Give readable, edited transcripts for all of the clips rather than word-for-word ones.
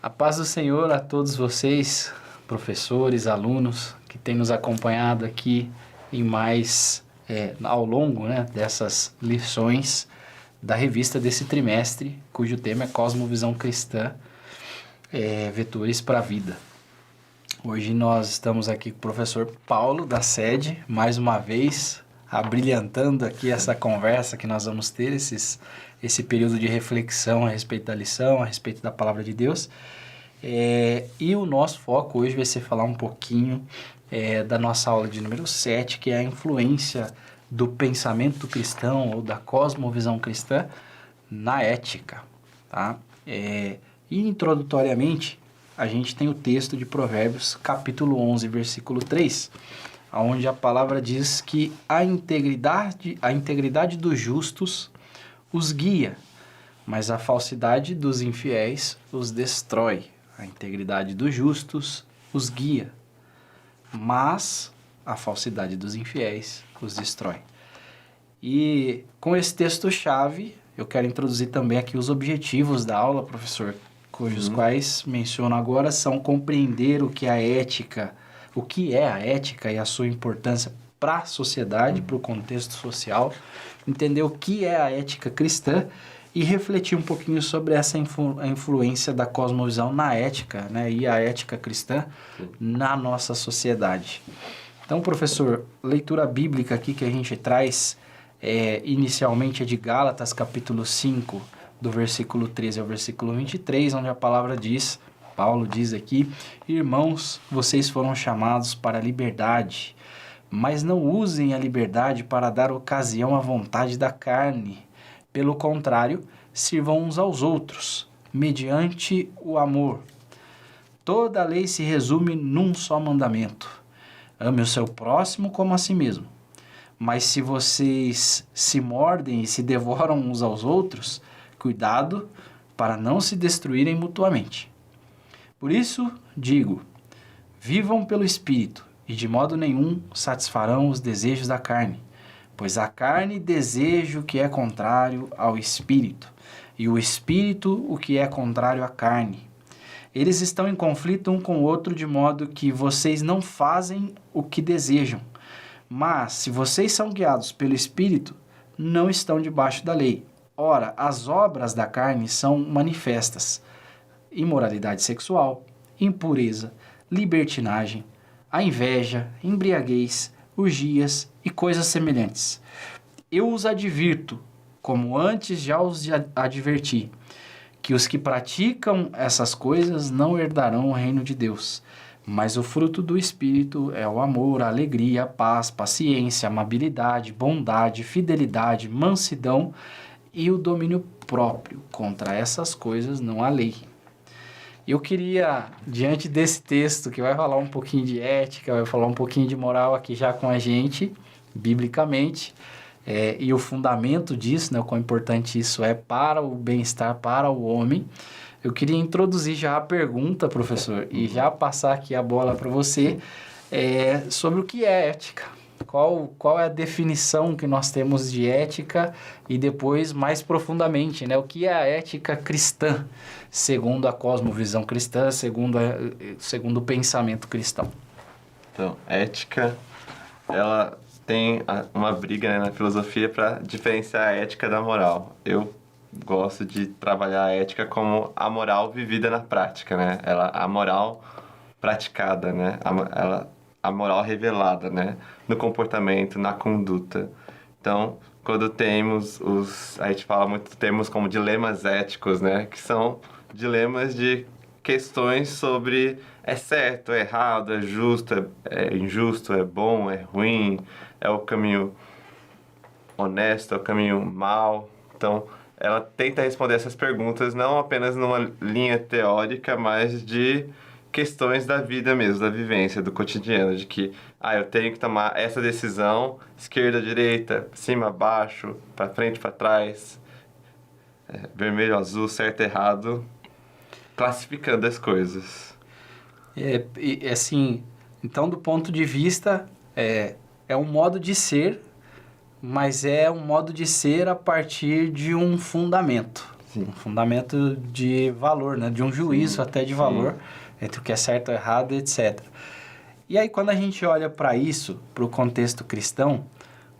A paz do Senhor a todos vocês, professores, alunos, que têm nos acompanhado aqui em ao longo, dessas lições da revista desse trimestre, cujo tema é Cosmovisão Cristã, Vetores para a Vida. Hoje nós estamos aqui com o professor Paulo, da sede, mais uma vez, abrilhantando aqui essa conversa que nós vamos ter, esse período de reflexão a respeito da lição, a respeito da Palavra de Deus. E o nosso foco hoje vai ser falar um pouquinho da nossa aula de número 7, que é a influência do pensamento cristão ou da cosmovisão cristã na ética. Tá? E introdutoriamente, a gente tem o texto de Provérbios, capítulo 11, versículo 3, onde a palavra diz que a integridade dos justos os guia, mas a falsidade dos infiéis os destrói. A integridade dos justos os guia, mas a falsidade dos infiéis os destrói. E com esse texto-chave, eu quero introduzir também aqui os objetivos da aula, professor, cujos quais menciono agora são compreender o que é a ética e a sua importância para a sociedade, para o contexto social, entender o que é a ética cristã e refletir um pouquinho sobre essa influência da cosmovisão na ética, e a ética cristã na nossa sociedade. Então, professor, leitura bíblica aqui que a gente traz, inicialmente é de Gálatas, capítulo 5, do versículo 13 ao versículo 23, onde a palavra diz, Paulo diz aqui: irmãos, vocês foram chamados para a liberdade, mas não usem a liberdade para dar ocasião à vontade da carne. Pelo contrário, sirvam uns aos outros, mediante o amor. Toda a lei se resume num só mandamento: ame o seu próximo como a si mesmo. Mas se vocês se mordem e se devoram uns aos outros, cuidado para não se destruírem mutuamente. Por isso, digo, vivam pelo Espírito, e de modo nenhum satisfarão os desejos da carne. Pois a carne deseja o que é contrário ao Espírito, e o Espírito o que é contrário à carne. Eles estão em conflito um com o outro, de modo que vocês não fazem o que desejam. Mas, se vocês são guiados pelo Espírito, não estão debaixo da lei. Ora, as obras da carne são manifestas: imoralidade sexual, impureza, libertinagem, a inveja, embriaguez, orgias e coisas semelhantes. Eu os advirto, como antes já os adverti, que os que praticam essas coisas não herdarão o reino de Deus. Mas o fruto do Espírito é o amor, a alegria, a paz, paciência, amabilidade, bondade, fidelidade, mansidão e o domínio próprio. Contra essas coisas não há lei. Eu queria, diante desse texto, que vai falar um pouquinho de ética, vai falar um pouquinho de moral aqui já com a gente, biblicamente, e o fundamento disso, o quão importante isso é para o bem-estar, para o homem, eu queria introduzir já a pergunta, professor, e já passar aqui a bola para você, sobre o que é ética. Qual é a definição que nós temos de ética e depois, mais profundamente, o que é a ética cristã, segundo a cosmovisão cristã, segundo o pensamento cristão? Então, ética, ela tem uma briga na filosofia para diferenciar a ética da moral. Eu gosto de trabalhar a ética como a moral vivida na prática, a moral praticada, a moral revelada, no comportamento, na conduta. Então, quando temos a gente fala muito de termos como dilemas éticos, que são dilemas de questões sobre é certo, é errado, é justo, é injusto, é bom, é ruim, é o caminho honesto, é o caminho mau. Então, ela tenta responder essas perguntas não apenas numa linha teórica, mas de questões da vida mesmo, da vivência, do cotidiano, de que eu tenho que tomar essa decisão, esquerda, direita, cima, baixo, para frente, para trás, vermelho, azul, certo, errado, classificando as coisas. Assim, então, do ponto de vista, é um modo de ser, mas é um modo de ser a partir de um fundamento. Um fundamento de valor, né? De um juízo até de valor entre o que é certo e errado, etc. E aí, quando a gente olha para isso, para o contexto cristão,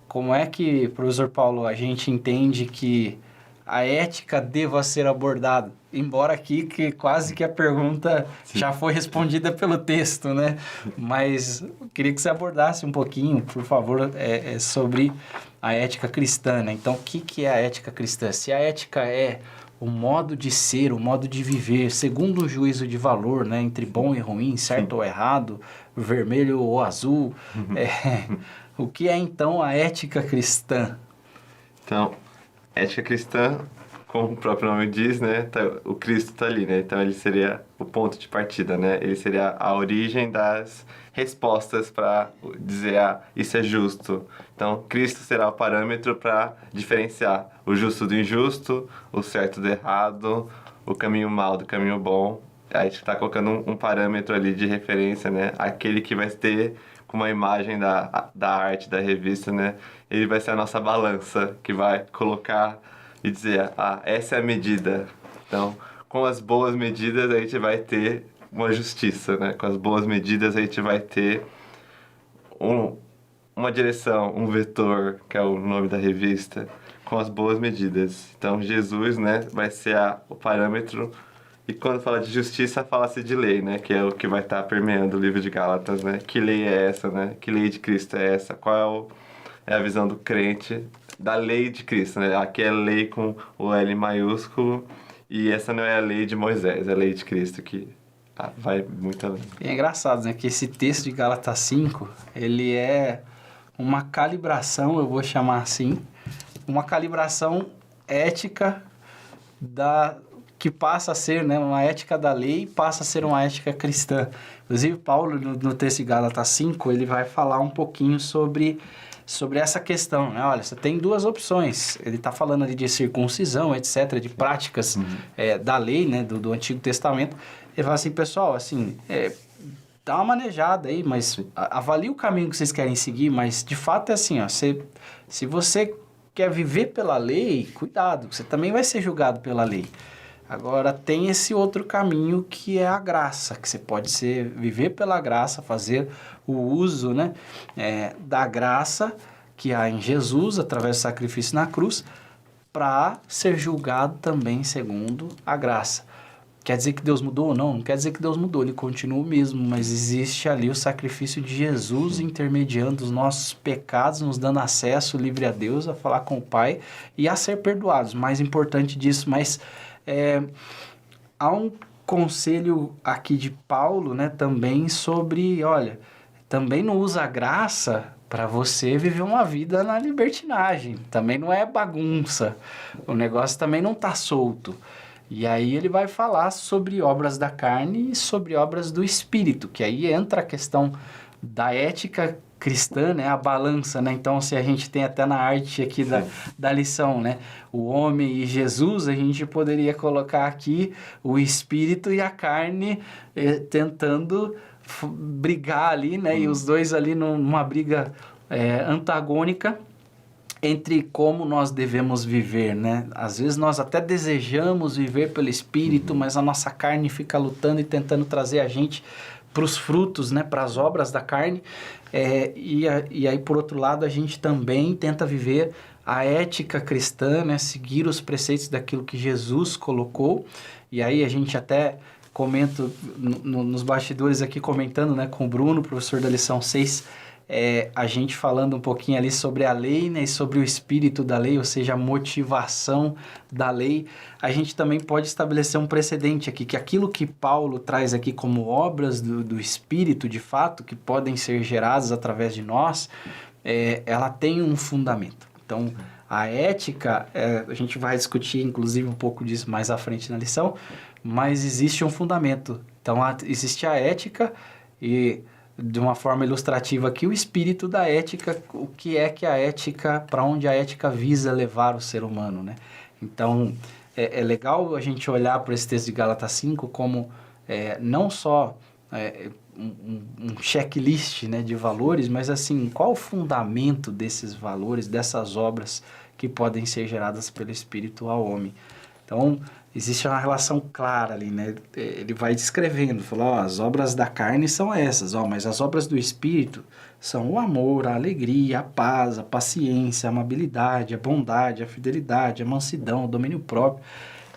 como é que, professor Paulo, a gente entende que a ética deva ser abordada? Embora aqui que quase que a pergunta já foi respondida pelo texto, né? Mas eu queria que você abordasse um pouquinho, por favor, sobre a ética cristã, né? Então, o que é a ética cristã? Se a ética é o modo de ser, o modo de viver, segundo um juízo de valor, né? Entre bom e ruim, certo ou errado, vermelho ou azul, o que é então a ética cristã? Então, ética cristã, como o próprio nome diz, né, o Cristo está ali, né? Então ele seria o ponto de partida, né? Ele seria a origem das respostas para dizer, isso é justo. Então, Cristo será o parâmetro para diferenciar o justo do injusto, o certo do errado, o caminho mal do caminho bom. A gente está colocando um parâmetro ali de referência, né? Aquele que vai ter com uma imagem da arte, da revista, né? Ele vai ser a nossa balança, que vai colocar e dizer, essa é a medida. Então, com as boas medidas, a gente vai ter uma justiça, né? Com as boas medidas, a gente vai ter uma direção, um vetor, que é o nome da revista, com as boas medidas. Então, Jesus, né, vai ser o parâmetro. E quando fala de justiça, fala-se de lei, né? Que é o que vai estar permeando o livro de Gálatas, né? Que lei é essa, né? Que lei de Cristo é essa? Qual é a visão do crente da lei de Cristo, né? Aqui é lei com o L maiúsculo e essa não é a lei de Moisés, é a lei de Cristo que vai muito além. E é engraçado, né? Que esse texto de Gálatas 5, ele é uma calibração, eu vou chamar assim, uma calibração ética que passa a ser, né, uma ética da lei e passa a ser uma ética cristã. Inclusive, Paulo, no texto de Gálatas 5, ele vai falar um pouquinho sobre essa questão, né? Olha, você tem duas opções. Ele está falando ali de circuncisão, etc., de práticas da lei, né, do Antigo Testamento. Ele fala assim, pessoal, assim, dá uma manejada aí, mas avalie o caminho que vocês querem seguir, mas de fato é assim, ó, se você quer viver pela lei, cuidado, você também vai ser julgado pela lei. Agora, tem esse outro caminho que é a graça, que você pode viver pela graça, fazer o uso, né, da graça que há em Jesus, através do sacrifício na cruz, para ser julgado também segundo a graça. Quer dizer que Deus mudou? Não quer dizer que Deus mudou, ele continua o mesmo, mas existe ali o sacrifício de Jesus intermediando os nossos pecados, nos dando acesso livre a Deus, a falar com o Pai e a ser perdoados. Mais importante disso, mas há um conselho aqui de Paulo, né, também sobre, olha, também não usa a graça para você viver uma vida na libertinagem, também não é bagunça, o negócio também não está solto. E aí ele vai falar sobre obras da carne e sobre obras do espírito, que aí entra a questão da ética cristã, né? A balança, né? Então, se a gente tem até na arte aqui da lição, né? O homem e Jesus, a gente poderia colocar aqui o espírito e a carne tentando brigar ali, né? E os dois ali numa briga antagônica entre como nós devemos viver, né? Às vezes nós até desejamos viver pelo Espírito, mas a nossa carne fica lutando e tentando trazer a gente para os frutos, né? Para as obras da carne. E aí, por outro lado, a gente também tenta viver a ética cristã, né? Seguir os preceitos daquilo que Jesus colocou. E aí a gente até comenta nos bastidores aqui, comentando, né, com o Bruno, professor da lição 6, a gente falando um pouquinho ali sobre a lei, né, e sobre o espírito da lei, ou seja, a motivação da lei. A gente também pode estabelecer um precedente aqui, que aquilo que Paulo traz aqui como obras do espírito, de fato, que podem ser geradas através de nós, ela tem um fundamento. Então, a ética, a gente vai discutir, inclusive, um pouco disso mais à frente na lição, mas existe um fundamento. Então, existe a ética e, de uma forma ilustrativa aqui, o espírito da ética, o que é a ética, para onde a ética visa levar o ser humano, né? Então, é legal a gente olhar para esse texto de Gálatas 5 como não só um checklist, né, de valores, mas assim, qual o fundamento desses valores, dessas obras que podem ser geradas pelo Espírito ao homem? Então, existe uma relação clara ali, né? Ele vai descrevendo, falou, ó, as obras da carne são essas, ó, mas as obras do Espírito são o amor, a alegria, a paz, a paciência, a amabilidade, a bondade, a fidelidade, a mansidão, o domínio próprio.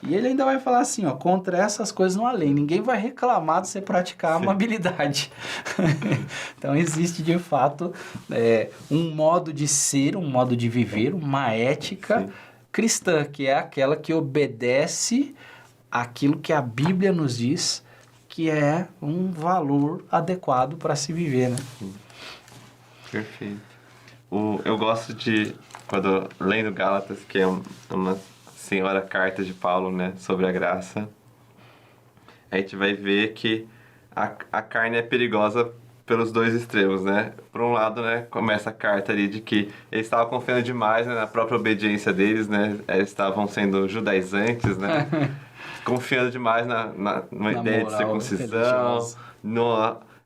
E ele ainda vai falar assim, ó, contra essas coisas não há lei. Ninguém vai reclamar de você praticar a amabilidade. Então, existe, de fato, um modo de ser, um modo de viver, uma ética cristã, que é aquela que obedece àquilo que a Bíblia nos diz que é um valor adequado para se viver, né? Perfeito. Eu gosto de, quando lendo Gálatas, que é uma senhora carta de Paulo, né, sobre a graça, a gente vai ver que a carne é perigosa pelos dois extremos, né? Por um lado, né, começa a carta ali de que eles estavam confiando demais, né, na própria obediência deles, né? Eles estavam sendo judaizantes, né? Confiando demais na ideia de circuncisão.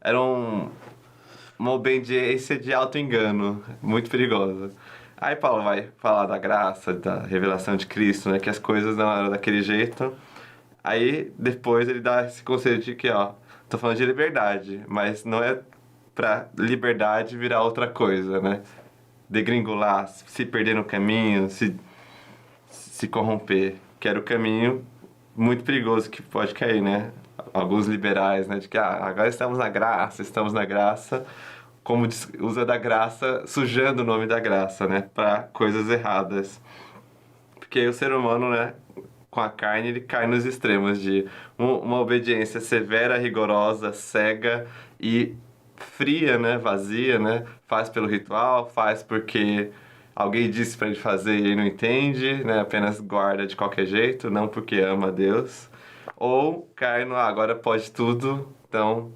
Era uma obediência de auto-engano, muito perigosa. Aí Paulo vai falar da graça, da revelação de Cristo, né? Que as coisas não eram daquele jeito. Aí, depois, ele dá esse conselho de que, ó, tô falando de liberdade, mas não é pra liberdade virar outra coisa, né? Degringolar, se perder no caminho, se corromper. Que era o caminho muito perigoso que pode cair, né? Alguns liberais, né? De que, agora estamos na graça, como usa da graça, sujando o nome da graça, né? Para coisas erradas. Porque o ser humano, né? Com a carne, ele cai nos extremos de uma obediência severa, rigorosa, cega e fria, né? Vazia, né? Faz pelo ritual, faz porque alguém disse para ele fazer e ele não entende, né? Apenas guarda de qualquer jeito, não porque ama a Deus. Ou cai no, agora pode tudo, então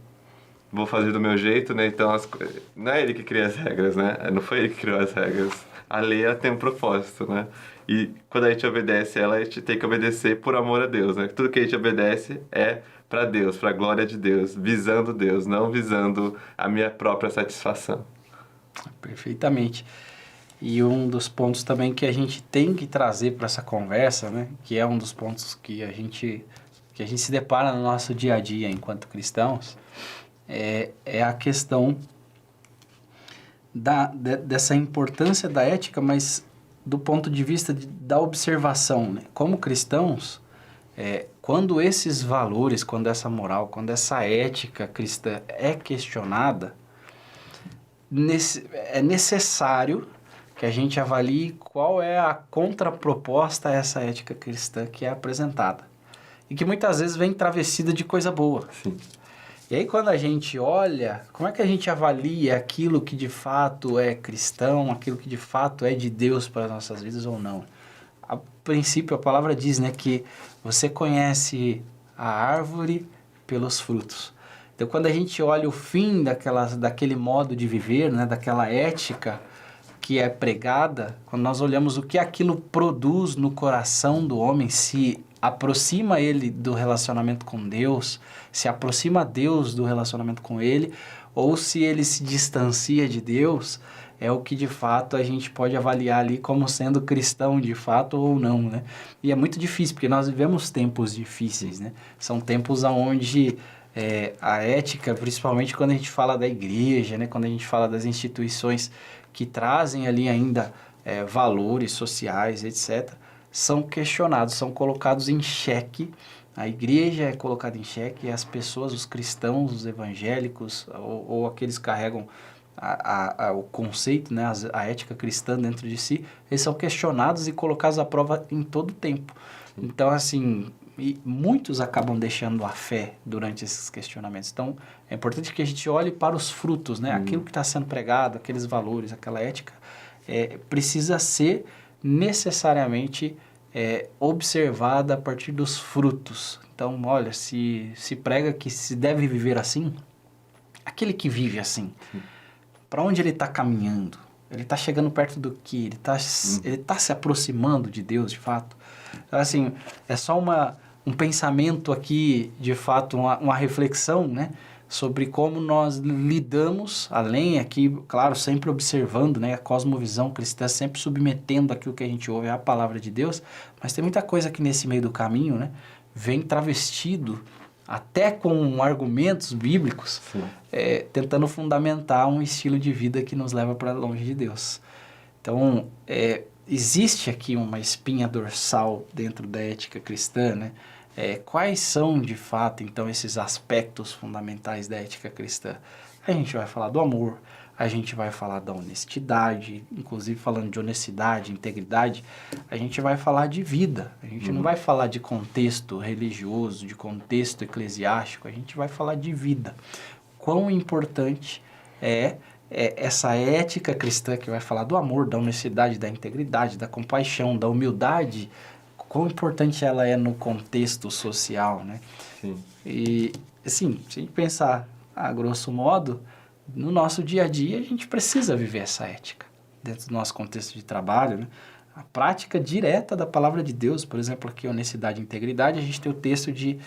vou fazer do meu jeito, né? Então, não é ele que cria as regras, né? Não foi ele que criou as regras. A lei, ela tem um propósito, né? E quando a gente obedece ela, a gente tem que obedecer por amor a Deus, né? Tudo que a gente obedece é para Deus, para a glória de Deus, visando Deus, não visando a minha própria satisfação. Perfeitamente. E um dos pontos também que a gente tem que trazer para essa conversa, né? Que é um dos pontos que a gente se depara no nosso dia a dia enquanto cristãos, é a questão dessa importância da ética, mas do ponto de vista da observação, né? Como cristãos, quando esses valores, quando essa moral, quando essa ética cristã é questionada, é necessário que a gente avalie qual é a contraproposta a essa ética cristã que é apresentada. E que muitas vezes vem travestida de coisa boa. Sim. E aí quando a gente olha, como é que a gente avalia aquilo que de fato é cristão, aquilo que de fato é de Deus para as nossas vidas ou não? A princípio a palavra diz, né, que você conhece a árvore pelos frutos. Então quando a gente olha o fim daquele modo de viver, né, daquela ética que é pregada, quando nós olhamos o que aquilo produz no coração do homem, se aproxima ele do relacionamento com Deus, se aproxima Deus do relacionamento com ele, ou se ele se distancia de Deus, é o que de fato a gente pode avaliar ali como sendo cristão de fato ou não, né? E é muito difícil, porque nós vivemos tempos difíceis, né? São tempos onde a ética, principalmente quando a gente fala da igreja, né? Quando a gente fala das instituições que trazem ali ainda valores sociais, etc., são questionados, são colocados em xeque. A igreja é colocada em xeque, as pessoas, os cristãos, os evangélicos, ou aqueles que carregam o conceito, né, a ética cristã dentro de si, eles são questionados e colocados à prova em todo o tempo. Então, assim, muitos acabam deixando a fé durante esses questionamentos. Então, é importante que a gente olhe para os frutos, né? Aquilo que está sendo pregado, aqueles valores, aquela ética, precisa ser necessariamente observada a partir dos frutos. Então, olha, se prega que se deve viver assim, aquele que vive assim, para onde ele está caminhando? Ele está chegando perto do que? Ele tá se aproximando de Deus, de fato? Então, assim, é só um pensamento aqui, de fato, uma reflexão, né? sobre como nós lidamos, além aqui, claro, sempre observando, né, a cosmovisão cristã, sempre submetendo aquilo que a gente ouve à palavra de Deus, mas tem muita coisa que nesse meio do caminho, né, vem travestido até com argumentos bíblicos, tentando fundamentar um estilo de vida que nos leva para longe de Deus. Então, existe aqui uma espinha dorsal dentro da ética cristã, né? Quais são, de fato, então, esses aspectos fundamentais da ética cristã? A gente vai falar do amor, a gente vai falar da honestidade, inclusive falando de honestidade, integridade, a gente vai falar de vida, a gente não vai falar de contexto religioso, de contexto eclesiástico, a gente vai falar de vida. Quão importante é essa ética cristã que vai falar do amor, da honestidade, da integridade, da compaixão, da humildade, quão importante ela é no contexto social, né? Sim. E, assim, se a gente pensar a grosso modo, no nosso dia a dia a gente precisa viver essa ética, dentro do nosso contexto de trabalho, né? A prática direta da palavra de Deus, por exemplo, aqui, honestidade e integridade, a gente tem o texto de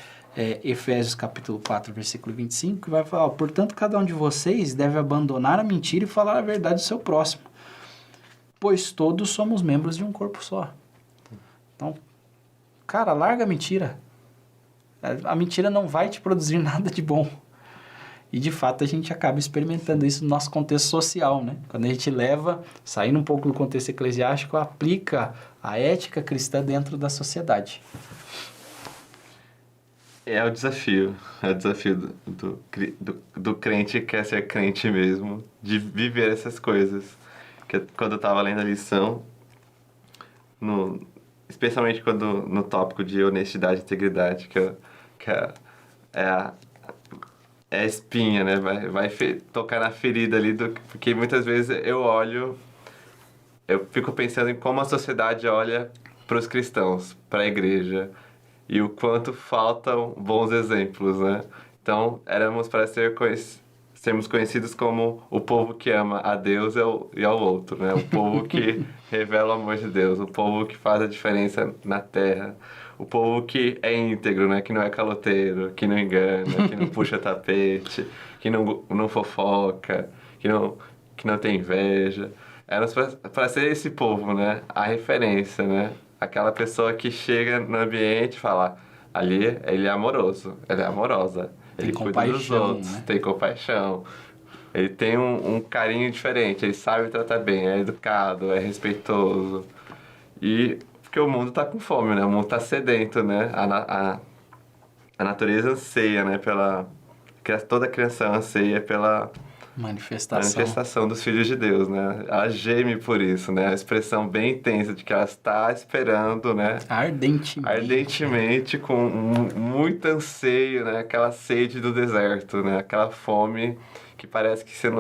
Efésios capítulo 4, versículo 25, que vai falar, portanto, cada um de vocês deve abandonar a mentira e falar a verdade do seu próximo, pois todos somos membros de um corpo só. Então, cara, larga a mentira. A mentira não vai te produzir nada de bom. E, de fato, a gente acaba experimentando isso no nosso contexto social, né? Quando a gente leva, saindo um pouco do contexto eclesiástico, aplica a ética cristã dentro da sociedade. É o desafio do crente que quer ser crente mesmo, de viver essas coisas. Que quando eu estava lendo a lição, especialmente quando no tópico de honestidade e integridade, é a espinha, né? Vai tocar na ferida ali, porque muitas vezes eu fico pensando em como a sociedade olha para os cristãos, para a igreja, e o quanto faltam bons exemplos, né? Então, éramos para sermos conhecidos como o povo que ama a Deus e ao outro, né? O povo que revela o amor de Deus, o povo que faz a diferença na terra, o povo que é íntegro, né? Que não é caloteiro, que não engana, que não puxa tapete, que não fofoca, que não tem inveja. Éramos para ser esse povo, né? A referência, né? Aquela pessoa que chega no ambiente e fala, ali ele é amoroso, ela é amorosa, ele cuida dos outros, né? Tem compaixão, ele tem um carinho diferente, ele sabe tratar bem, é educado, é respeitoso. E porque o mundo tá com fome, né? O mundo tá sedento, né? A natureza anseia, né? Toda criança anseia pela manifestação dos filhos de Deus, né? Ela geme por isso, né? A expressão bem intensa de que ela está esperando, né? Ardentemente, com muito anseio, né? Aquela sede do deserto, né? Aquela fome que parece que se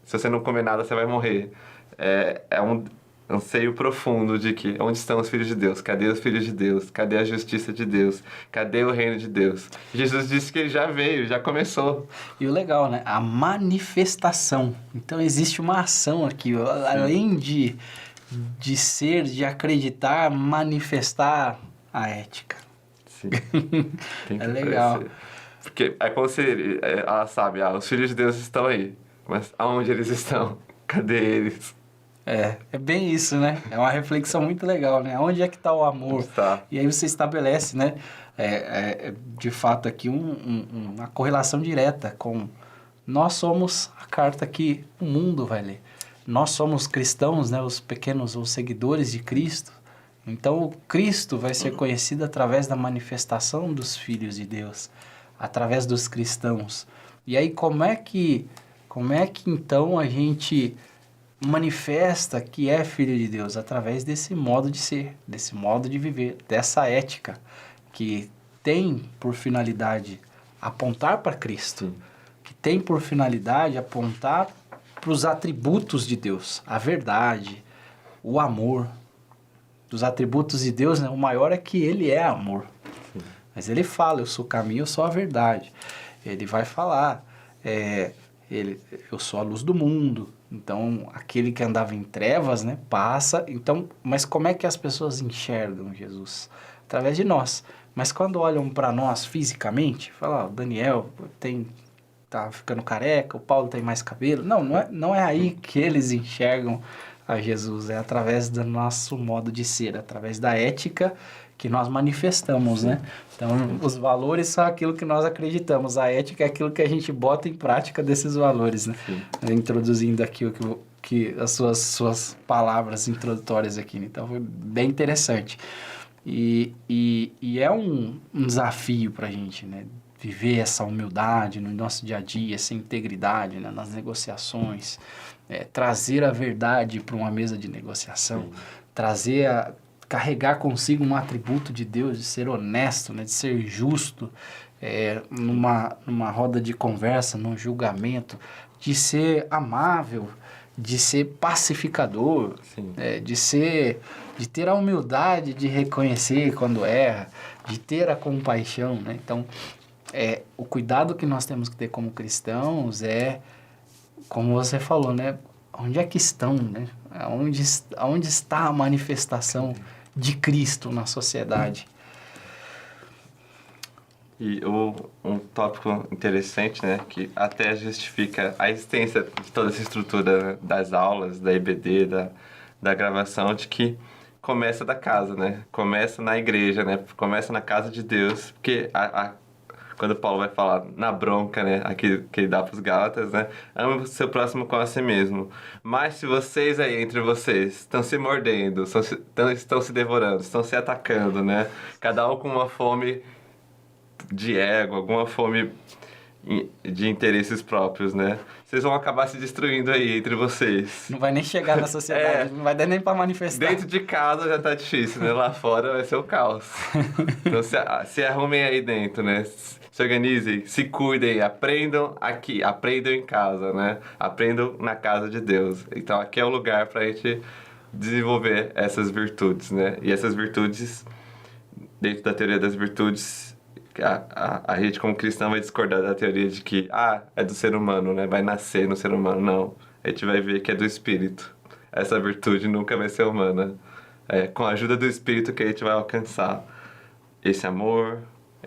você não comer nada, você vai morrer. É um anseio profundo de que onde estão os filhos de Deus? Cadê os filhos de Deus? Cadê a justiça de Deus? Cadê o reino de Deus? Jesus disse que ele já veio, já começou. E o legal, né? A manifestação. Então existe uma ação aqui, além de ser, de acreditar, manifestar a ética. Sim. Tem que é legal. Aparecer. Porque é como se ela sabe, os filhos de Deus estão aí, mas aonde eles estão? Cadê eles? É bem isso, né? É uma reflexão muito legal, né? Onde é que está o amor? Tá. E aí você estabelece, né? De fato aqui uma correlação direta com... Nós somos a carta que o mundo vai ler. Nós somos cristãos, né? Os seguidores de Cristo. Então, o Cristo vai ser conhecido através da manifestação dos filhos de Deus, através dos cristãos. E aí, como é que então a gente manifesta que é filho de Deus? Através desse modo de ser, desse modo de viver, dessa ética que tem por finalidade apontar para Cristo, que tem por finalidade apontar para os atributos de Deus, a verdade, o amor. Dos atributos de Deus, né? O maior é que Ele é amor. Sim. Mas Ele fala, eu sou o caminho, eu sou a verdade. Ele vai falar, eu sou a luz do mundo. Então, aquele que andava em trevas, né, passa. Então, mas como é que as pessoas enxergam Jesus? Através de nós. Mas quando olham para nós fisicamente, falam, o Daniel tem tá ficando careca, o Paulo tem mais cabelo. Não é aí que eles enxergam a Jesus, é através do nosso modo de ser, através da ética que nós manifestamos, né? Então, os valores são aquilo que nós acreditamos, a ética é aquilo que a gente bota em prática desses valores, né? Introduzindo aqui que as suas palavras introdutórias aqui, né? Então, foi bem interessante. E é um desafio para a gente, né? Viver essa humildade no nosso dia a dia, essa integridade, né? Nas negociações, trazer a verdade para uma mesa de negociação, carregar consigo um atributo de Deus, de ser honesto, né? De ser justo, numa roda de conversa, num julgamento, de ser amável, de ser pacificador, de ter a humildade de reconhecer quando erra, de ter a compaixão, né? Então, o cuidado que nós temos que ter como cristãos como você falou, né? Onde é que estão, né? Onde está a manifestação de Cristo na sociedade? E um tópico interessante, né, que até justifica a existência de toda essa estrutura, né, das aulas, da EBD, da gravação, de que começa da casa, né? Começa na igreja, né? Começa na casa de Deus, porque quando Paulo vai falar na bronca, né, aqui que ele dá para os Gálatas, né, ama o seu próximo como a si mesmo. Mas se vocês aí, entre vocês, estão se mordendo, estão se devorando, estão se atacando, né, cada um com uma fome de ego, alguma fome de interesses próprios, né, vocês vão acabar se destruindo aí entre vocês. Não vai nem chegar na sociedade, não vai dar nem para manifestar. Dentro de casa já tá difícil, né, lá fora vai ser o caos. Então se arrumem aí dentro, né, se organizem, se cuidem, aprendam aqui, aprendam em casa, né? Aprendam na casa de Deus. Então aqui é o lugar para a gente desenvolver essas virtudes, né? E essas virtudes, dentro da teoria das virtudes, a gente como cristão vai discordar da teoria de que, é do ser humano, né? Vai nascer no ser humano. Não, a gente vai ver que é do Espírito. Essa virtude nunca vai ser humana. É com a ajuda do Espírito que a gente vai alcançar esse amor,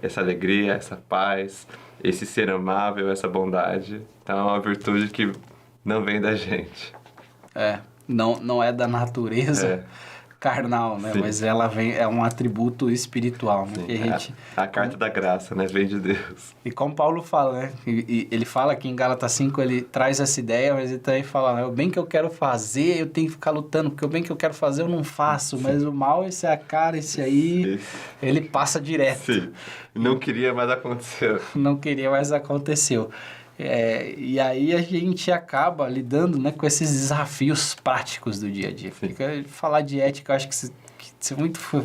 essa alegria, essa paz, esse ser amável, essa bondade. Então é uma virtude que não vem da gente. Não é da natureza carnal, né? Sim. Mas ela é um atributo espiritual, né? Que a gente... a carta da graça, né? Vem de Deus. E como Paulo fala, né? Ele fala que em Gálatas 5 ele traz essa ideia, mas ele também fala, o bem que eu quero fazer, eu tenho que ficar lutando, porque o bem que eu quero fazer eu não faço, mas o mal, esse é a cara, esse aí, ele passa direto. Sim, não queria, mas aconteceu. Não queria, mas aconteceu. E aí a gente acaba lidando, né, com esses desafios práticos do dia a dia. Falar de ética, eu acho que você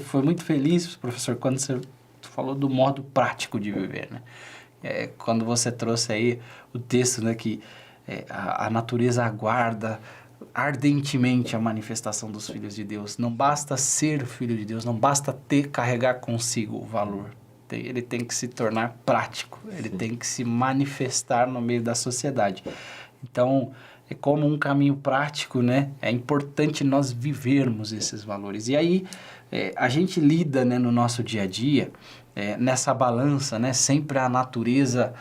foi muito feliz, professor, quando você falou do modo prático de viver, né? Quando você trouxe aí o texto, né, que a natureza aguarda ardentemente a manifestação dos filhos de Deus. Não basta ser filho de Deus, não basta carregar consigo o valor. Ele tem que se tornar prático, ele tem que se manifestar no meio da sociedade. Então, é como um caminho prático, né? É importante nós vivermos esses valores. E aí, a gente lida, né, no nosso dia a dia, nessa balança, né? Sempre a natureza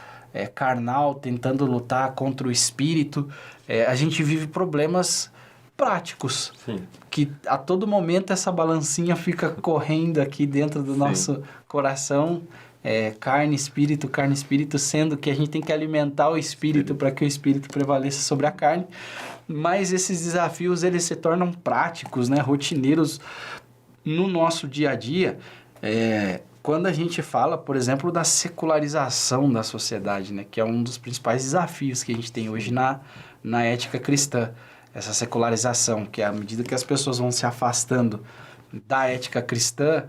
carnal tentando lutar contra o espírito. A gente vive problemas práticos. Sim. Que a todo momento essa balancinha fica correndo aqui dentro do nosso coração, carne, espírito, sendo que a gente tem que alimentar o espírito para que o espírito prevaleça sobre a carne. Mas esses desafios, eles se tornam práticos, né, rotineiros no nosso dia a dia, quando a gente fala, por exemplo, da secularização da sociedade, né, que é um dos principais desafios que a gente tem hoje na ética cristã. Essa secularização, que à medida que as pessoas vão se afastando da ética cristã,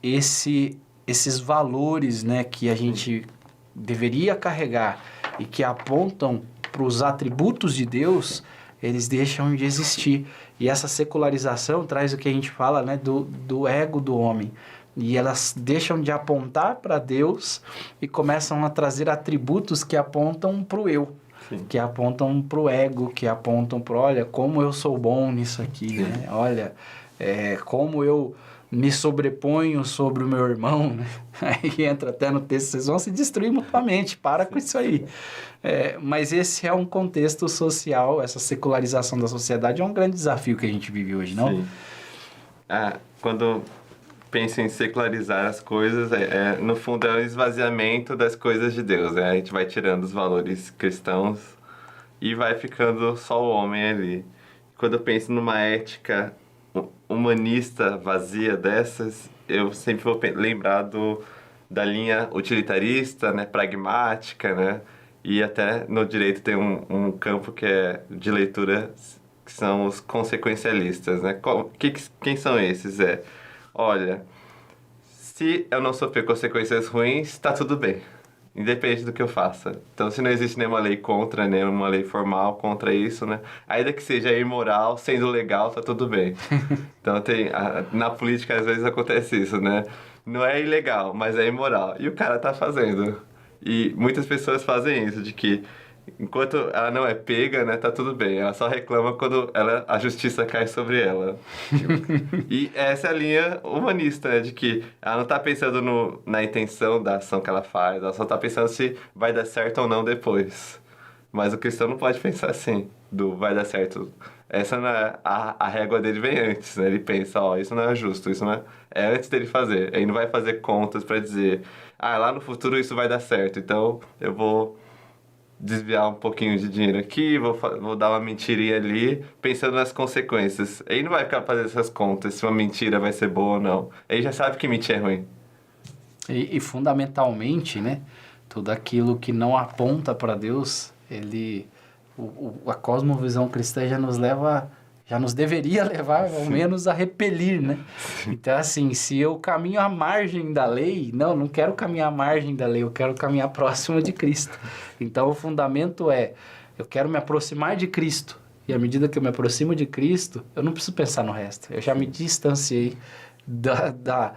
esses valores, né, que a gente deveria carregar e que apontam para os atributos de Deus, eles deixam de existir. E essa secularização traz o que a gente fala, né, do ego do homem. E elas deixam de apontar para Deus e começam a trazer atributos que apontam para o eu. Sim. Que apontam para o ego, que apontam para, olha, como eu sou bom nisso aqui, né? Olha, como eu me sobreponho sobre o meu irmão, né? Aí entra até no texto, vocês vão se destruir mutuamente, para com isso aí. Mas esse é um contexto social, essa secularização da sociedade é um grande desafio que a gente vive hoje, não? Sim. Quando penso em secularizar as coisas, no fundo é o esvaziamento das coisas de Deus, né? A gente vai tirando os valores cristãos e vai ficando só o homem ali. Quando eu penso numa ética humanista vazia dessas, eu sempre vou lembrar da linha utilitarista, né, pragmática, né, e até no direito tem um campo que é de leitura, que são os consequencialistas, né. Quem são esses? Olha, se eu não sofrer consequências ruins, está tudo bem, independente do que eu faça. Então, se não existe nenhuma lei contra, nenhuma lei formal contra isso, né? Ainda que seja imoral, sendo legal, tá tudo bem. Então, na política, às vezes, acontece isso, né? Não é ilegal, mas é imoral. E o cara tá fazendo. E muitas pessoas fazem isso, de que enquanto ela não é pega, né, tá tudo bem. Ela só reclama quando a justiça cai sobre ela. E essa é a linha humanista, né, de que ela não tá pensando na intenção da ação que ela faz, ela só tá pensando se vai dar certo ou não depois. Mas o cristão não pode pensar assim, vai dar certo. Essa não é, a régua dele vem antes, né? Ele pensa, isso não é justo, isso não é antes dele fazer. Ele não vai fazer contas para dizer, lá no futuro isso vai dar certo, então eu vou desviar um pouquinho de dinheiro aqui, vou dar uma mentirinha ali, pensando nas consequências. Ele não vai ficar fazendo essas contas, se uma mentira vai ser boa ou não. Ele já sabe que mentir é ruim. E fundamentalmente, né, tudo aquilo que não aponta para Deus, a cosmovisão cristã já nos deveria levar, ao menos, a repelir, né? Então, assim, se eu caminho à margem da lei, não quero caminhar à margem da lei, eu quero caminhar próximo de Cristo. Então, o fundamento eu quero me aproximar de Cristo. E à medida que eu me aproximo de Cristo, eu não preciso pensar no resto. Eu já me distanciei da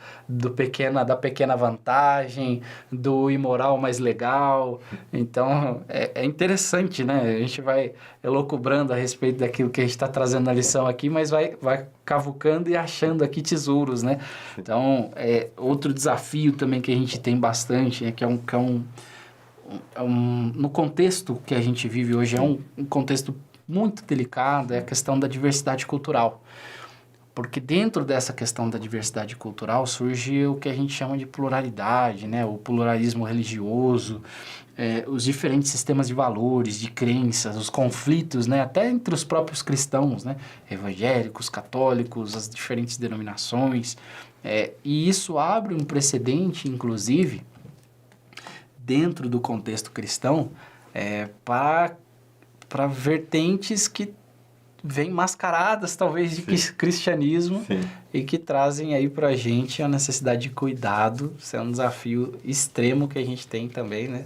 pequena vantagem, do imoral mais legal. Então, é interessante, né? A gente vai elucubrando a respeito daquilo que a gente está trazendo na lição aqui, mas vai cavucando e achando aqui tesouros, né? Então, outro desafio também que a gente tem bastante, no contexto que a gente vive hoje, é um contexto muito delicado, é a questão da diversidade cultural. Porque dentro dessa questão da diversidade cultural surge o que a gente chama de pluralidade, né? O pluralismo religioso, os diferentes sistemas de valores, de crenças, os conflitos, né? Até entre os próprios cristãos, né? Evangélicos, católicos, as diferentes denominações. E isso abre um precedente, inclusive, dentro do contexto cristão, para vertentes que vêm mascaradas, talvez, de cristianismo. Sim. E que trazem aí para a gente a necessidade de cuidado. Isso é um desafio extremo que a gente tem também, né?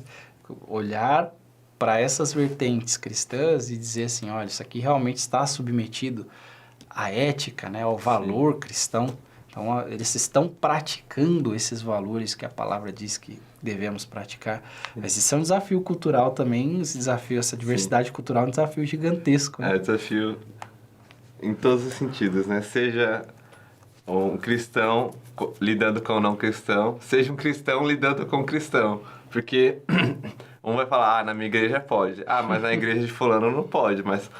Olhar para essas vertentes cristãs e dizer assim, olha, isso aqui realmente está submetido à ética, né? Ao valor cristão. Então, eles estão praticando esses valores que a palavra diz que devemos praticar. Mas isso é um desafio cultural também, essa diversidade cultural é um desafio gigantesco. Né? É um desafio em todos os sentidos, né? Seja um cristão lidando com um não cristão, seja um cristão lidando com um cristão. Porque um vai falar, na minha igreja pode. Mas na igreja de fulano não pode, mas...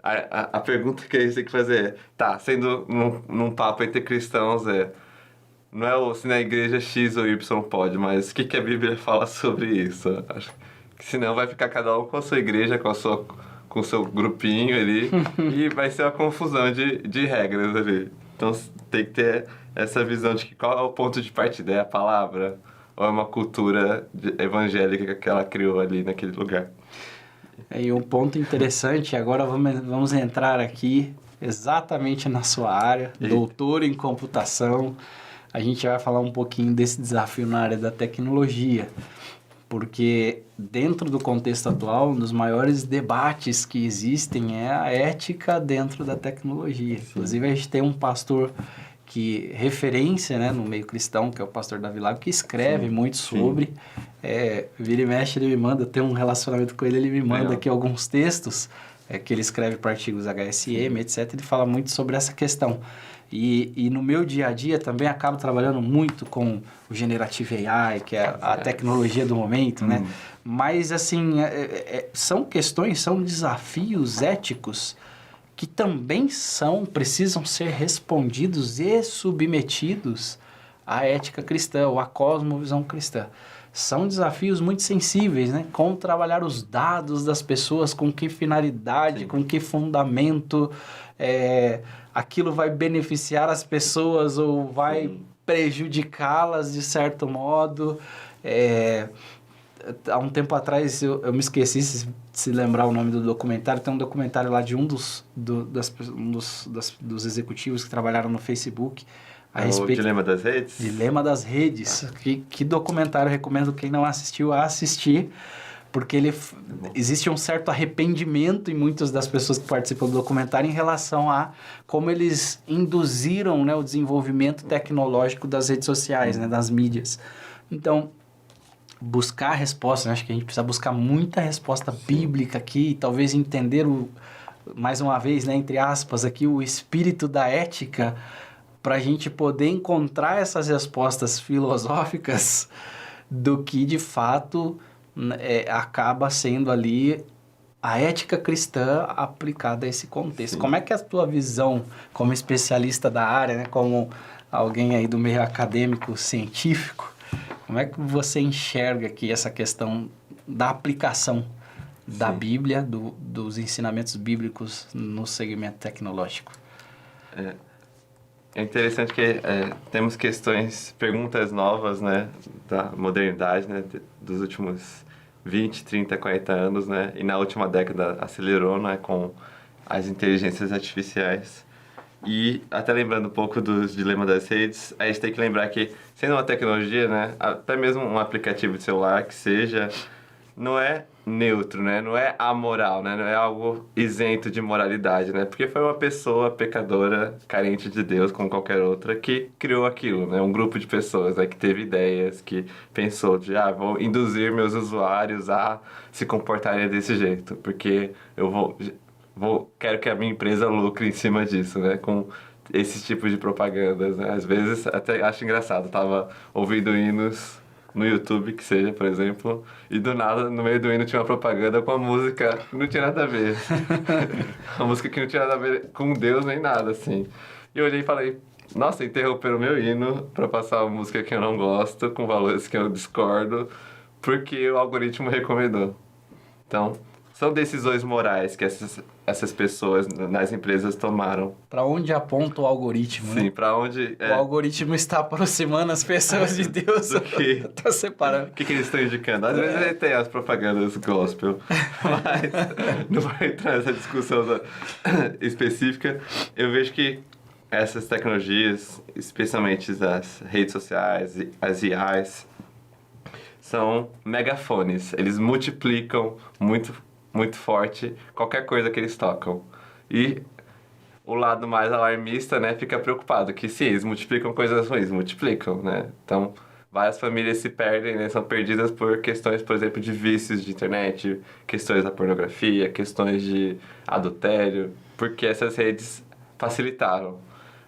A pergunta que a gente tem que fazer sendo num papo entre cristãos não é se na igreja X ou Y pode, mas o que a Bíblia fala sobre isso? Acho que senão vai ficar cada um com a sua igreja, com o seu grupinho ali, e vai ser uma confusão de regras ali. Então tem que ter essa visão de que qual é o ponto de partida, é a palavra ou é uma cultura evangélica que ela criou ali naquele lugar. E um ponto interessante, agora vamos entrar aqui exatamente na sua área, doutor em computação. A gente vai falar um pouquinho desse desafio na área da tecnologia, porque dentro do contexto atual, um dos maiores debates que existem é a ética dentro da tecnologia. Sim. Inclusive, a gente tem um pastor referência, né, no meio cristão, que é o pastor Davi Lago, que escreve muito sobre. Vira e mexe, ele me manda, eu tenho um relacionamento com ele, ele me manda aqui alguns textos, que ele escreve para artigos HSM, etc. Ele fala muito sobre essa questão. E no meu dia a dia também acabo trabalhando muito com o Generative AI, que é a tecnologia do momento, né? Mas, assim, são questões, são desafios éticos que também precisam ser respondidos e submetidos à ética cristã, ou à cosmovisão cristã. São desafios muito sensíveis, né? Como trabalhar os dados das pessoas, com que finalidade, com que fundamento, aquilo vai beneficiar as pessoas ou vai prejudicá-las de certo modo. Há um tempo atrás, eu me esqueci de se lembrar o nome do documentário. Tem um documentário lá de um dos executivos que trabalharam no Facebook. O Dilema das Redes? Dilema das Redes. Que documentário, eu recomendo quem não assistiu a assistir, porque existe um certo arrependimento em muitas das pessoas que participam do documentário em relação a como eles induziram, né, o desenvolvimento tecnológico das redes sociais, né, das mídias. Então, buscar respostas, né? Acho que a gente precisa buscar muita resposta bíblica aqui, talvez entender mais uma vez, né, entre aspas, aqui, o espírito da ética, para a gente poder encontrar essas respostas filosóficas do que, de fato, acaba sendo ali a ética cristã aplicada a esse contexto. Sim. Como é que é a tua visão como especialista da área, né, como alguém aí do meio acadêmico, científico, como é que você enxerga aqui essa questão da aplicação da Bíblia, dos ensinamentos bíblicos no segmento tecnológico? É interessante que temos perguntas novas, né, da modernidade, né, dos últimos 20, 30, 40 anos, né, e na última década acelerou, né, com as inteligências artificiais. E até lembrando um pouco dos dilemas das redes, a gente tem que lembrar que, sendo uma tecnologia, né, até mesmo um aplicativo de celular que seja, não é neutro, né, não é amoral, né, não é algo isento de moralidade, né, porque foi uma pessoa pecadora, carente de Deus, como qualquer outra, que criou aquilo, né, um grupo de pessoas, né, que teve ideias, que pensou de, vou induzir meus usuários a se comportarem desse jeito, porque eu quero que a minha empresa lucre em cima disso, né? Com esses tipos de propagandas, né? Às vezes até acho engraçado, tava ouvindo hinos no YouTube, que seja, por exemplo, e do nada, no meio do hino tinha uma propaganda com a música que não tinha nada a ver. Uma música que não tinha nada a ver com Deus nem nada, assim. E eu olhei e falei, nossa, interromperam o meu hino pra passar uma música que eu não gosto, com valores que eu discordo, porque o algoritmo recomendou. Então, são decisões morais que essas pessoas nas empresas tomaram. Para onde aponta o algoritmo, Sim, né? para onde... O algoritmo está aproximando as pessoas de Deus. Está separando. O que eles estão indicando? Às vezes ele tem as propagandas gospel, mas não vai entrar nessa discussão específica. Eu vejo que essas tecnologias, especialmente as redes sociais, as IAs, são megafones. Eles multiplicam muito forte qualquer coisa que eles tocam. E o lado mais alarmista, né, fica preocupado que se eles multiplicam coisas ruins, multiplicam, né? Então, várias famílias se perdem, né, são perdidas por questões, por exemplo, de vícios de internet, questões da pornografia, questões de adultério, porque essas redes facilitaram.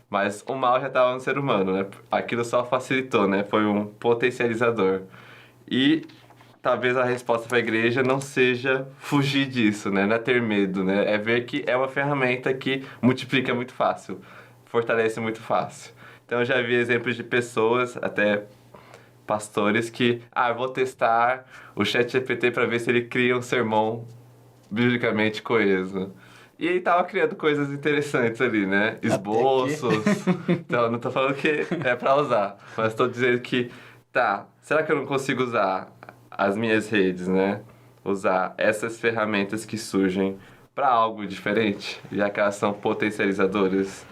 Mas o mal já estava no ser humano, né? Aquilo só facilitou, né? Foi um potencializador. E talvez a resposta para a igreja não seja fugir disso, né? Não é ter medo, né? É ver que é uma ferramenta que multiplica muito fácil, fortalece muito fácil. Então, eu já vi exemplos de pessoas, até pastores, que, vou testar o ChatGPT para ver se ele cria um sermão biblicamente coeso. E ele tava criando coisas interessantes ali, né? Esboços. Então, não tô falando que é para usar, mas tô dizendo que, será que eu não consigo usar as minhas redes, né? Usar essas ferramentas que surgem para algo diferente, já que elas são potencializadoras?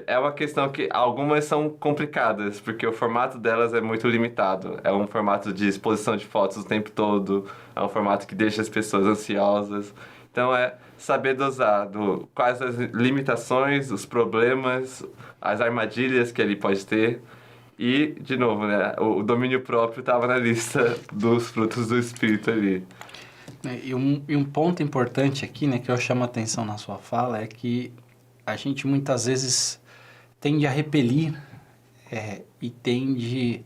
É uma questão que algumas são complicadas, porque o formato delas é muito limitado. É um formato de exposição de fotos o tempo todo, é um formato que deixa as pessoas ansiosas. Então, é saber dosar quais as limitações, os problemas, as armadilhas que ele pode ter. E, de novo, né, o domínio próprio estava na lista dos frutos do Espírito ali. E um ponto importante aqui, né, que eu chamo a atenção na sua fala, é que a gente muitas vezes tende a repelir e tende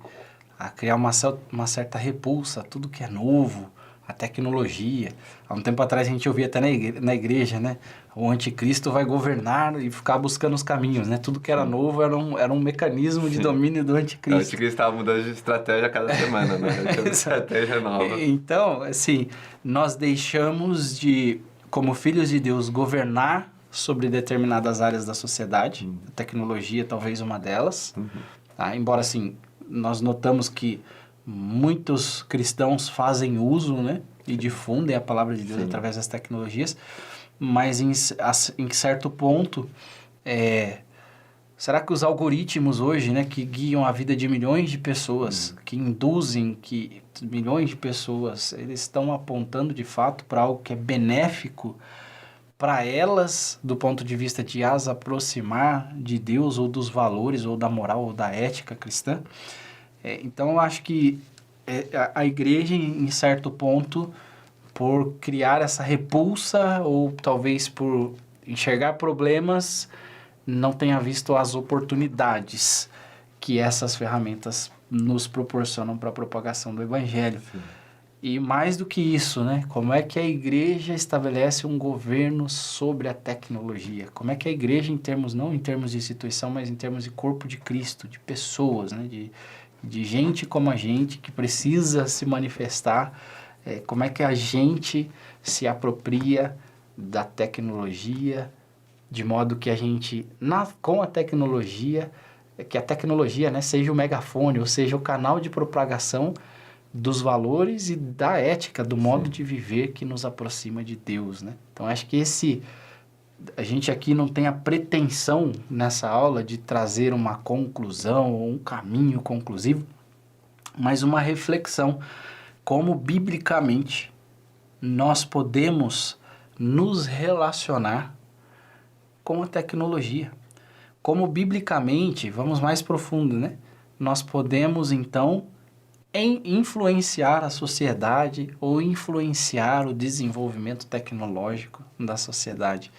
a criar uma certa repulsa a tudo que é novo, a tecnologia. Há um tempo atrás a gente ouvia até na igreja, né? O anticristo vai governar e ficar buscando os caminhos, né? Tudo que era novo era um mecanismo de domínio do O anticristo. anticristo estava mudando de estratégia a cada semana, né? Tinha uma estratégia nova. Então, assim, nós deixamos de, como filhos de Deus, governar sobre determinadas áreas da sociedade. A tecnologia talvez uma delas. Tá? Embora, assim, nós notamos que muitos cristãos fazem uso, né? E difundem a palavra de Deus através das tecnologias. Mas em certo ponto, será que os algoritmos hoje, né, que guiam a vida de milhões de pessoas, que induzem que milhões de pessoas, eles estão apontando de fato para algo que é benéfico para elas, do ponto de vista de as aproximar de Deus ou dos valores ou da moral ou da ética cristã? Então eu acho que a igreja, em certo ponto, por criar essa repulsa ou talvez por enxergar problemas, não tenha visto as oportunidades que essas ferramentas nos proporcionam para a propagação do Evangelho. Sim. E mais do que isso, né? Como é que a igreja estabelece um governo sobre a tecnologia? Como é que a igreja, não em termos de instituição, mas em termos de corpo de Cristo, de pessoas, né? De gente como a gente que precisa se manifestar, como é que a gente se apropria da tecnologia, de modo que a gente, com a tecnologia, que a tecnologia, né, seja o megafone, ou seja, o canal de propagação dos valores e da ética, do modo de viver que nos aproxima de Deus, né? Então, acho que a gente aqui não tem a pretensão nessa aula de trazer uma conclusão ou um caminho conclusivo, mas uma reflexão como biblicamente nós podemos nos relacionar com a tecnologia. Como biblicamente, vamos mais profundo, né? Nós podemos então influenciar a sociedade ou influenciar o desenvolvimento tecnológico da sociedade.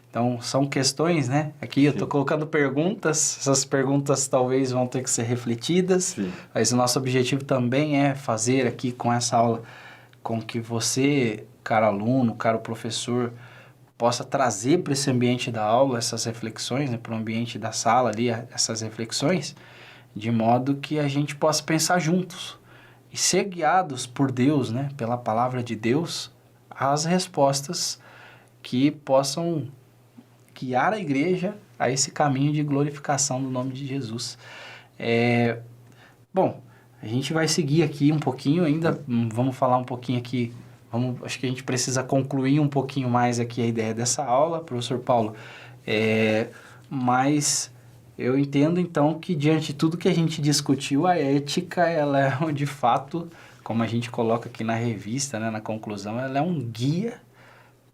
Então, são questões, né? Aqui eu estou colocando perguntas, essas perguntas talvez vão ter que ser refletidas, Sim. mas o nosso objetivo também é fazer aqui com essa aula, com que você, caro aluno, caro professor, possa trazer para esse ambiente da aula essas reflexões, né? Para o ambiente da sala ali, essas reflexões, de modo que a gente possa pensar juntos e ser guiados por Deus, né? Pela palavra de Deus, as respostas que possam guiar a igreja a esse caminho de glorificação do nome de Jesus. Bom, a gente vai seguir aqui um pouquinho ainda, vamos falar um pouquinho aqui, acho que a gente precisa concluir um pouquinho mais aqui a ideia dessa aula, professor Paulo, mas eu entendo então que diante de tudo que a gente discutiu, a ética, ela é de fato, como a gente coloca aqui na revista, né, na conclusão, ela é um guia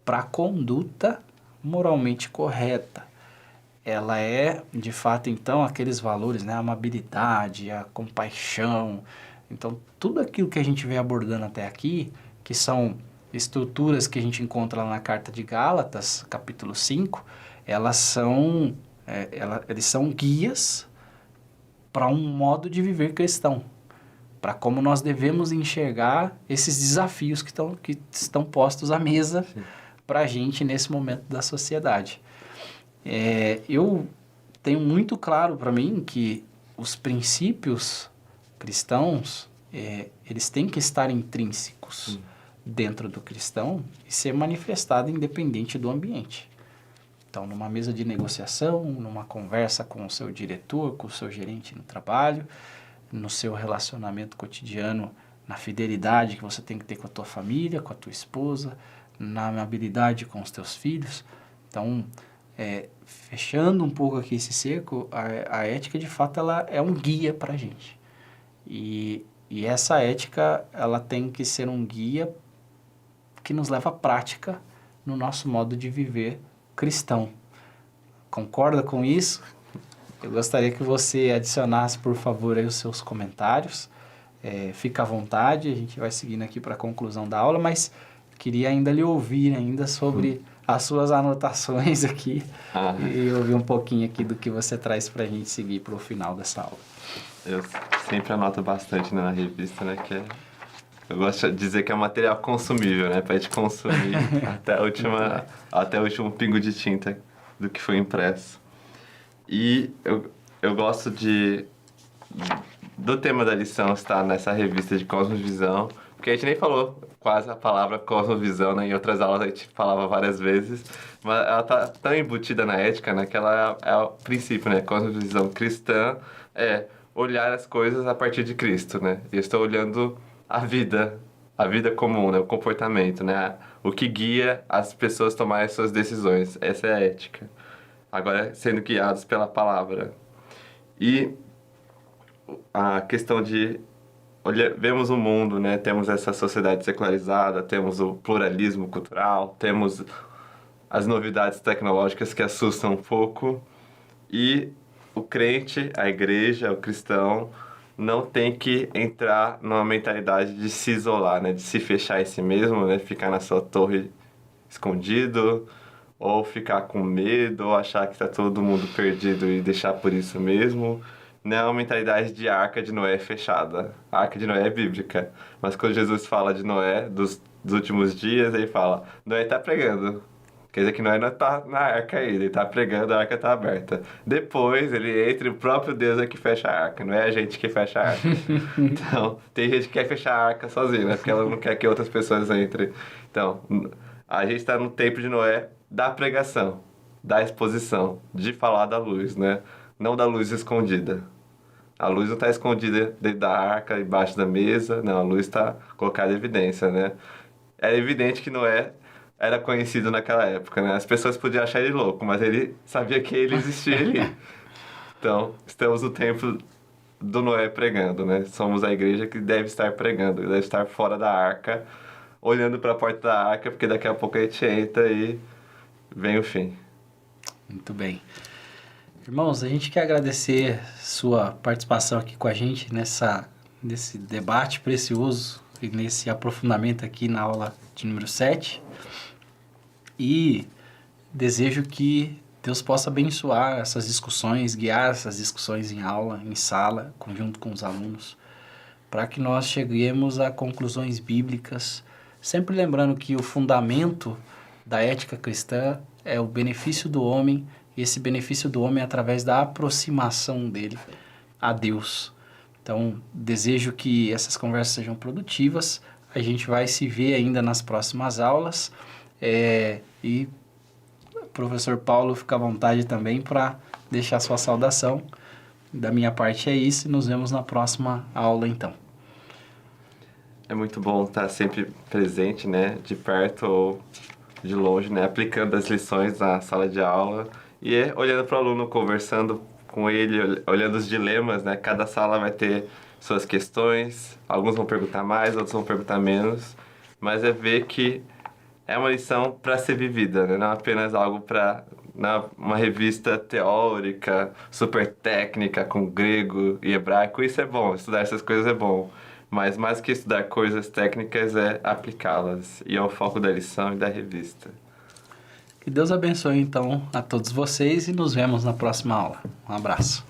para a conduta moralmente correta. Ela é, de fato, então, aqueles valores, né? A amabilidade, a compaixão. Então, tudo aquilo que a gente vem abordando até aqui, que são estruturas que a gente encontra lá na Carta de Gálatas, capítulo 5, eles são guias para um modo de viver cristão, para como nós devemos enxergar esses desafios que estão postos à mesa para a gente nesse momento da sociedade. Eu tenho muito claro para mim que os princípios cristãos, eles têm que estar intrínsecos dentro do cristão e ser manifestado independente do ambiente. Então, numa mesa de negociação, numa conversa com o seu diretor, com o seu gerente no trabalho, no seu relacionamento cotidiano, na fidelidade que você tem que ter com a tua família, com a tua esposa, na amabilidade com os teus filhos. Então, fechando um pouco aqui esse cerco, a ética, de fato, ela é um guia para a gente. E essa ética, ela tem que ser um guia que nos leva à prática no nosso modo de viver cristão. Concorda com isso? Eu gostaria que você adicionasse, por favor, aí os seus comentários. Fica à vontade, a gente vai seguindo aqui para a conclusão da aula, mas queria ainda lhe ouvir ainda sobre as suas anotações aqui Ah. e ouvir um pouquinho aqui do que você traz para a gente seguir para o final dessa aula. Eu sempre anoto bastante, né, na revista, né, eu gosto de dizer que é um material consumível, né, pra gente consumir até o último pingo de tinta do que foi impresso. E eu gosto do tema da lição estar nessa revista de Cosmovisão, porque a gente nem falou quase a palavra cosmovisão, né? Em outras aulas a gente falava várias vezes, mas ela tá tão embutida na ética, né? Que ela é o princípio, né? Cosmovisão cristã é olhar as coisas a partir de Cristo, né? E eu estou olhando a vida comum, né? O comportamento, né? O que guia as pessoas a tomarem as suas decisões. Essa é a ética. Agora, sendo guiados pela palavra. E a questão de vemos o mundo, né? Temos essa sociedade secularizada, temos o pluralismo cultural, temos as novidades tecnológicas que assustam um pouco, e o crente, a igreja, o cristão não tem que entrar numa mentalidade de se isolar, né? De se fechar em si mesmo, né? Ficar na sua torre escondido, ou ficar com medo, ou achar que está todo mundo perdido e deixar por isso mesmo. Não é uma mentalidade de arca de Noé fechada. A arca de Noé é bíblica. Mas quando Jesus fala de Noé, dos últimos dias, ele fala, Noé está pregando. Quer dizer que Noé não está na arca ainda, ele está pregando, a arca está aberta. Depois ele entra e o próprio Deus é que fecha a arca, não é a gente que fecha a arca. Então, tem gente que quer fechar a arca sozinha, né? Porque ela não quer que outras pessoas entrem. Então, a gente está no tempo de Noé da pregação, da exposição, de falar da luz, né? Não da luz escondida. A luz não está escondida dentro da arca, embaixo da mesa. Não, a luz está colocada em evidência, né? É evidente que Noé era conhecido naquela época, né? As pessoas podiam achar ele louco, mas ele sabia que ele existia ali. Então, estamos no tempo do Noé pregando, né? Somos a igreja que deve estar pregando, deve estar fora da arca, olhando para a porta da arca, porque daqui a pouco a gente entra e vem o fim. Muito bem. Irmãos, a gente quer agradecer sua participação aqui com a gente nesse debate precioso e nesse aprofundamento aqui na aula de número 7. E desejo que Deus possa abençoar essas discussões, guiar essas discussões em aula, em sala, junto com os alunos, para que nós cheguemos a conclusões bíblicas, sempre lembrando que o fundamento da ética cristã é o benefício do homem, e esse benefício do homem é através da aproximação dele a Deus. Então, desejo que essas conversas sejam produtivas, a gente vai se ver ainda nas próximas aulas, e o professor Paulo fica à vontade também para deixar sua saudação. Da minha parte é isso, e nos vemos na próxima aula então. É muito bom estar sempre presente, né? De perto ou de longe, né? Aplicando as lições na sala de aula e olhando para o aluno, conversando com ele, olhando os dilemas, né? Cada sala vai ter suas questões, alguns vão perguntar mais, outros vão perguntar menos, mas é ver que é uma lição para ser vivida, né? Não apenas algo para uma revista teórica, super técnica, com grego e hebraico. Isso é bom, estudar essas coisas é bom. Mas mais que estudar coisas técnicas é aplicá-las. E é o foco da lição e da revista. Que Deus abençoe então a todos vocês e nos vemos na próxima aula. Um abraço.